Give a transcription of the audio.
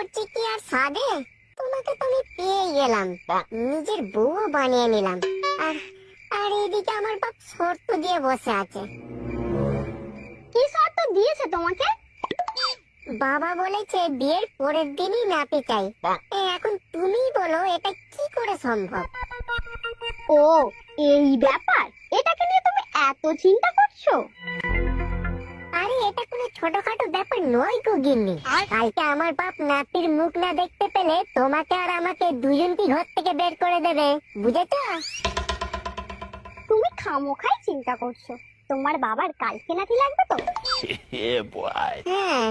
করছি কি আর সাধে, তোমাকে তো আমি পেয়ে গেলাম, নিজের বউ বানিয়ে নিলাম। আর আর এদিকে আমার বাপ শর্ত দিয়ে বসে আছে। কি শর্ত দিয়েছে তোমাকে? বাবা বলেছে বিয়ের পরের দিনই নাতি চাই। এখন তুমি বলো এটা কি করে সম্ভব? ও, এই ব্যাপার, এটাকে নিয়ে তুমি এত চিন্তা করছো? আরে এটা কোনো ছোটখাটো ব্যাপার নয় গো গিন্নি। কালকে আমার বাপ নাতির মুখ না দেখতে পেলে তোমাকে আর আমাকে দুজনকে ঘর থেকে বের করে দেবে, বুঝেছো? তুমি খামোখাই চিন্তা করছো। তোমার বাবার কালকে নাতি লাগবে তো? হ্যাঁ,